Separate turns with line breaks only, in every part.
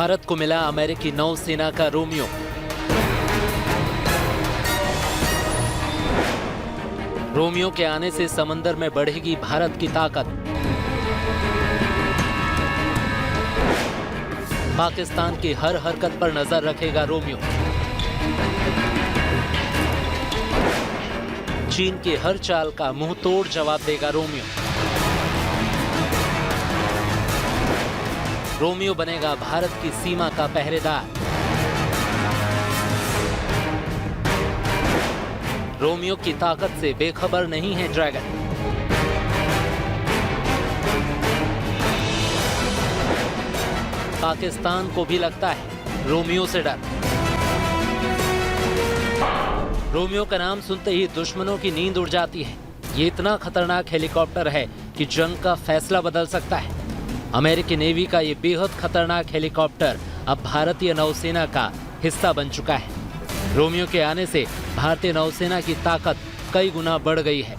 भारत को मिला अमेरिकी नौसेना का रोमियो। रोमियो के आने से समंदर में बढ़ेगी भारत की ताकत। पाकिस्तान की हर हरकत पर नजर रखेगा रोमियो। चीन की हर चाल का मुंहतोड़ जवाब देगा रोमियो। रोमियो बनेगा भारत की सीमा का पहरेदार। रोमियो की ताकत से बेखबर नहीं है ड्रैगन। पाकिस्तान को भी लगता है रोमियो से डर। रोमियो का नाम सुनते ही दुश्मनों की नींद उड़ जाती है। ये इतना खतरनाक हेलीकॉप्टर है कि जंग का फैसला बदल सकता है। अमेरिकी नेवी का ये बेहद खतरनाक हेलीकॉप्टर अब भारतीय नौसेना का हिस्सा बन चुका है। रोमियो के आने से भारतीय नौसेना की ताकत कई गुना बढ़ गई है।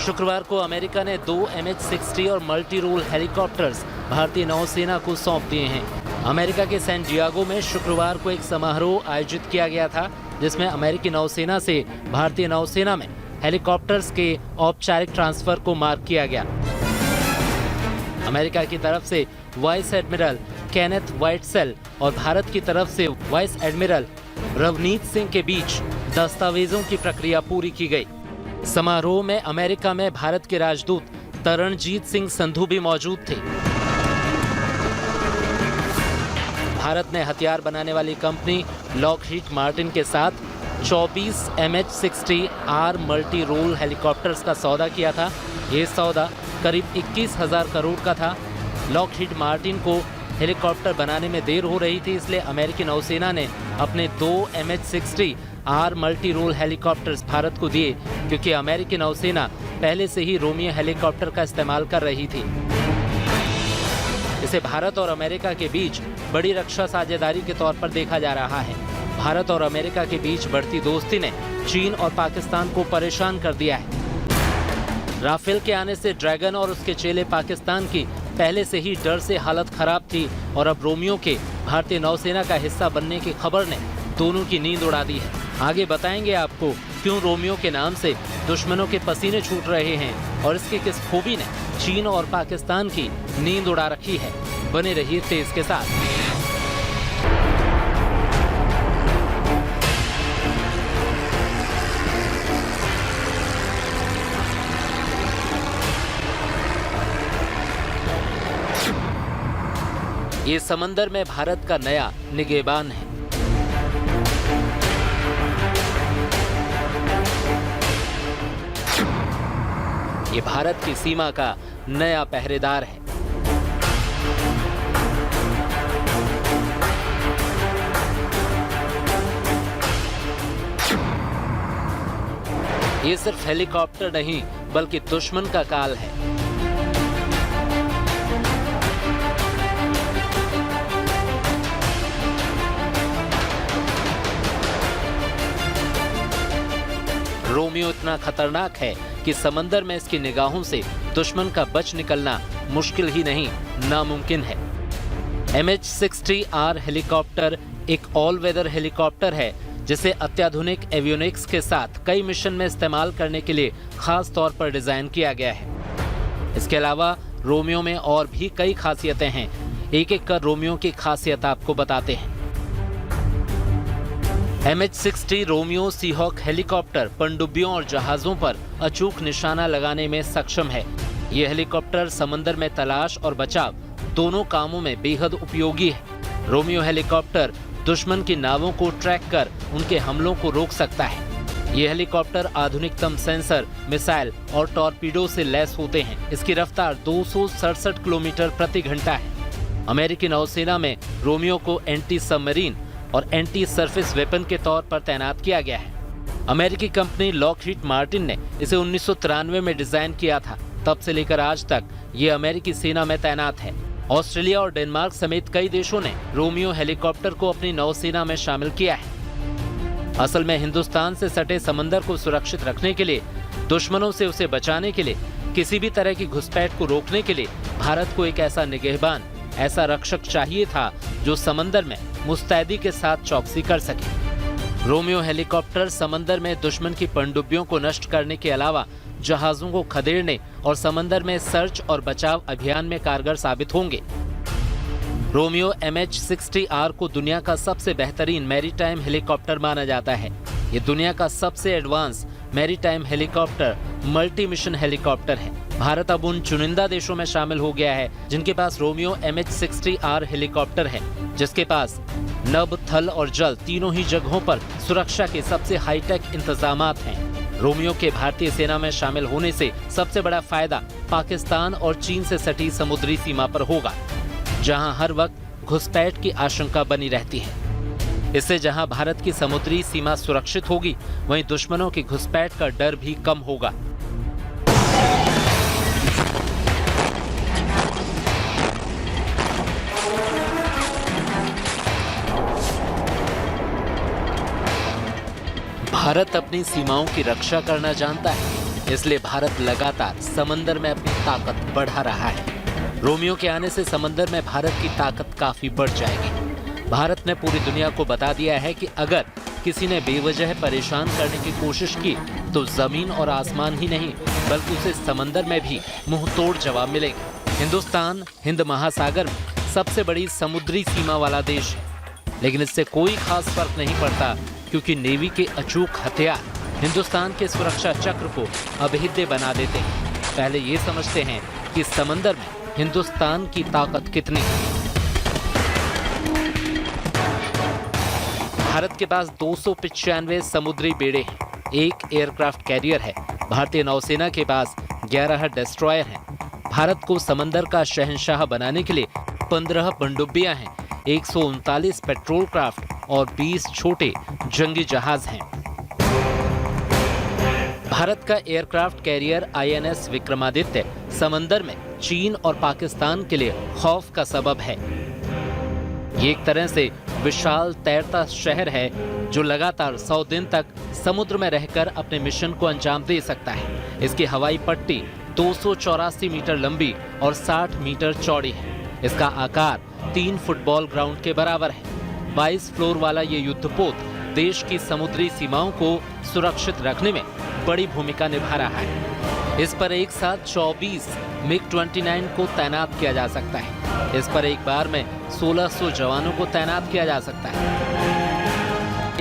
शुक्रवार को अमेरिका ने 2 MH-60 और मल्टी रोल हेलीकॉप्टर्स भारतीय नौसेना को सौंप दिए हैं। अमेरिका के सैन डिएगो में शुक्रवार को एक समारोह आयोजित किया गया था, जिसमें अमेरिकी नौसेना से भारतीय नौसेना में हेलीकॉप्टर्स के औपचारिक ट्रांसफर को मार्क किया गया। अमेरिका की तरफ से वाइस एडमिरल केनेथ वाइटसेल और भारत की तरफ से वाइस एडमिरल रवनीत सिंह के बीच दस्तावेजों की प्रक्रिया पूरी की गई। समारोह में अमेरिका में भारत के राजदूत तरणजीत सिंह संधू भी मौजूद थे। भारत ने हथियार बनाने वाली कंपनी लॉकहीड मार्टिन के साथ 24 MH-60R मल्टी रोल हेलीकॉप्टर्स का सौदा किया था। ये सौदा करीब 21,000 करोड़ का था। लॉकहीड मार्टिन को हेलीकॉप्टर बनाने में देर हो रही थी, इसलिए अमेरिकी नौसेना ने अपने 2 MH-60R multi role helicopters Bharat को दिए, क्योंकि अमेरिकी नौसेना पहले से ही रोमियो हेलीकॉप्टर का इस्तेमाल कर रही थी। इसे भारत और अमेरिका के बीच बड़ी रक्षा साझेदारी के तौर पर देखा जा रहा है। भारत और अमेरिका के बीच बढ़ती दोस्ती ने चीन और पाकिस्तान को परेशान कर दिया है। राफेल के आने से ड्रैगन और उसके चेले पाकिस्तान की पहले से ही डर से हालत खराब थी, और अब रोमियो के भारतीय नौसेना का हिस्सा बनने की खबर ने दोनों की नींद उड़ा दी है। आगे बताएंगे आपको क्यों रोमियो के नाम से दुश्मनों के पसीने छूट रहे हैं और इसके किस खूबी ने चीन और पाकिस्तान की नींद उड़ा रखी है। बने रहिए तेज के साथ। ये समंदर में भारत का नया निगहबान है। ये भारत की सीमा का नया पहरेदार है। ये सिर्फ हेलीकॉप्टर नहीं, बल्कि दुश्मन का काल है। रोमियो इतना खतरनाक है कि समंदर में इसकी निगाहों से दुश्मन का बच निकलना मुश्किल ही नहीं, नामुमकिन है। MH-60R हेलीकॉप्टर एक ऑल वेदर हेलीकॉप्टर है, जिसे अत्याधुनिक एवियोनिक्स के साथ कई मिशन में इस्तेमाल करने के लिए खास तौर पर डिजाइन किया गया है। इसके अलावा रोमियो में और भी कई खासियतें हैं। एक एक कर रोमियो की खासियत आपको बताते हैं। MH-60 रोमियो सीहॉक हेलीकॉप्टर पनडुब्बियों और जहाजों पर अचूक निशाना लगाने में सक्षम है। ये हेलीकॉप्टर समंदर में तलाश और बचाव दोनों कामों में बेहद उपयोगी है। रोमियो हेलीकॉप्टर दुश्मन की नावों को ट्रैक कर उनके हमलों को रोक सकता है। ये हेलीकॉप्टर आधुनिकतम सेंसर, मिसाइल और टॉर्पीडो से लैस होते हैं। इसकी रफ्तार 267 किलोमीटर प्रति घंटा है। अमेरिकी नौसेना में रोमियो को एंटी सबमरीन और एंटी सरफेस वेपन के तौर पर तैनात किया गया है। अमेरिकी कंपनी लॉकहीड मार्टिन ने इसे 1993 में डिजाइन किया था। तब से लेकर आज तक ये अमेरिकी सेना में तैनात है। ऑस्ट्रेलिया और डेनमार्क समेत कई देशों ने रोमियो हेलीकॉप्टर को अपनी नौसेना में शामिल किया है। असल में हिंदुस्तान से सटे समंदर को सुरक्षित रखने के लिए दुश्मनों से उसे बचाने के लिए, किसी भी तरह की घुसपैठ को रोकने के लिए भारत को एक ऐसा निगहबान, ऐसा रक्षक चाहिए था जो समंदर में मुस्तैदी के साथ चौकसी कर सके। रोमियो हेलीकॉप्टर समंदर में दुश्मन की पनडुब्बियों को नष्ट करने के अलावा जहाजों को खदेड़ने और समंदर में सर्च और बचाव अभियान में कारगर साबित होंगे। रोमियो MH-60R को दुनिया का सबसे बेहतरीन मैरीटाइम हेलीकॉप्टर माना जाता है। ये दुनिया का सबसे advance maritime helicopter, multi mission helicopter है। भारत अब उन चुनिंदा देशों में शामिल हो गया है जिनके पास रोमियो MH-60R हेलीकॉप्टर है, जिसके पास नभ, थल और जल तीनों ही जगहों पर सुरक्षा के सबसे हाईटेक इंतजामात हैं। रोमियो के भारतीय सेना में शामिल होने से सबसे बड़ा फायदा पाकिस्तान और चीन से सटी समुद्री सीमा पर होगा, जहां हर वक्त घुसपैठ की आशंका बनी रहती है। इससे जहां भारत की समुद्री सीमा सुरक्षित होगी, वहीं दुश्मनों की घुसपैठ का डर भी कम होगा। भारत अपनी सीमाओं की रक्षा करना जानता है, इसलिए भारत लगातार समंदर में अपनी ताकत बढ़ा रहा है। रोमियो के आने से समंदर में भारत की ताकत काफी बढ़ जाएगी। भारत ने पूरी दुनिया को बता दिया है कि अगर किसी ने बेवजह परेशान करने की कोशिश की तो जमीन और आसमान ही नहीं बल्कि उसे समंदर में भी मुंहतोड़ जवाब मिलेगा। हिंदुस्तान हिंद महासागर में सबसे बड़ी समुद्री सीमा वाला देश है, लेकिन इससे कोई खास फर्क नहीं पड़ता क्योंकि नेवी के अचूक हथियार हिंदुस्तान के सुरक्षा चक्र को अभेद्य बना देते हैं। पहले ये समझते हैं कि समंदर में हिंदुस्तान की ताकत कितनी है। भारत के पास 295 समुद्री बेड़े हैं, 1 एयरक्राफ्ट कैरियर है। भारतीय नौसेना के पास 11 डिस्ट्रॉयर हैं। भारत को समंदर का शहंशाह बनाने के लिए 15 पनडुब्बियां हैं, 139 पेट्रोल क्राफ्ट और 20 छोटे जंगी जहाज हैं। भारत का एयरक्राफ्ट कैरियर INS विक्रमादित्य समंदर में चीन और पाकिस्तान के लिए खौफ का सबब है। ये एक तरह से विशाल तैरता शहर है जो लगातार 100 दिन तक समुद्र में रहकर अपने मिशन को अंजाम दे सकता है। इसकी हवाई पट्टी 284 मीटर लंबी और 60 मीटर चौड़ी है। इसका आकार 3 फुटबॉल ग्राउंड के बराबर है। 22 फ्लोर वाला ये युद्धपोत देश की समुद्री सीमाओं को सुरक्षित रखने में बड़ी भूमिका निभा रहा है। इस पर एक साथ 24 MiG-29 को तैनात किया जा सकता है। इस पर एक बार में 1600 जवानों को तैनात किया जा सकता है।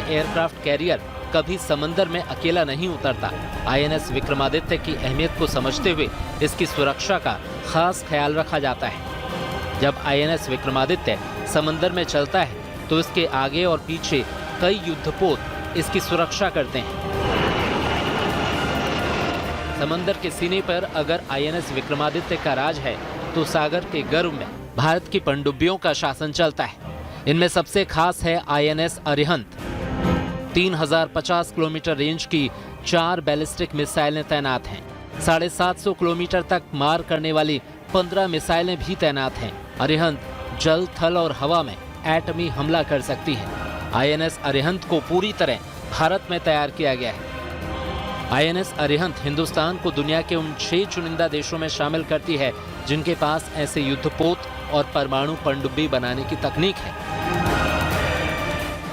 एयरक्राफ्ट कैरियर कभी समंदर में अकेला नहीं उतरता। INS विक्रमादित्य की अहमियत को समझते हुए इसकी सुरक्षा का खास ख्याल रखा जाता है। जब INS विक्रमादित्य समंदर में चलता है तो इसके आगे और पीछे कई युद्धपोत इसकी सुरक्षा करते हैं। समंदर के सीने पर अगर INS विक्रमादित्य का राज है तो सागर के गर्भ में भारत की पनडुब्बियों का शासन चलता है। इनमें सबसे खास है INS अरिहंत। 3050 किलोमीटर रेंज की 4 बैलिस्टिक मिसाइलें तैनात हैं। 750 किलोमीटर तक मार करने वाली 15 मिसाइलें भी तैनात हैं। अरिहंत जल, थल और हवा में एटमी हमला कर सकती है। INS अरिहंत को पूरी तरह भारत में तैयार किया गया है। INS अरिहंत हिंदुस्तान को दुनिया के उन 6 चुनिंदा देशों में शामिल करती है जिनके पास ऐसे युद्धपोत और परमाणु पनडुब्बी बनाने की तकनीक है।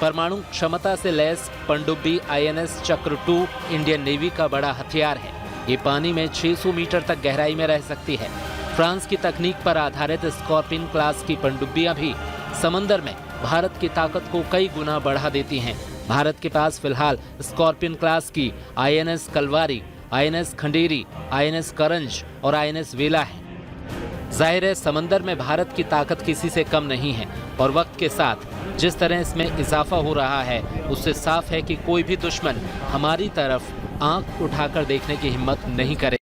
परमाणु क्षमता से लैस पनडुब्बी INS चक्र 2 इंडियन नेवी का बड़ा हथियार है। ये पानी में 600 मीटर तक गहराई में रह सकती है। फ्रांस की तकनीक पर आधारित स्कॉर्पियन क्लास की पनडुब्बियां भी समंदर में भारत की ताकत को कई गुना बढ़ा देती हैं। भारत के पास फिलहाल स्कॉर्पियन क्लास की INS Kalwari, INS Khanderi, INS करंज और INS वेला है। जाहिर है समंदर में भारत की ताकत किसी से कम नहीं है और वक्त के साथ जिस तरह इसमें इजाफा हो रहा है उससे साफ है कि कोई भी दुश्मन हमारी तरफ आंख उठाकर देखने की हिम्मत नहीं करे।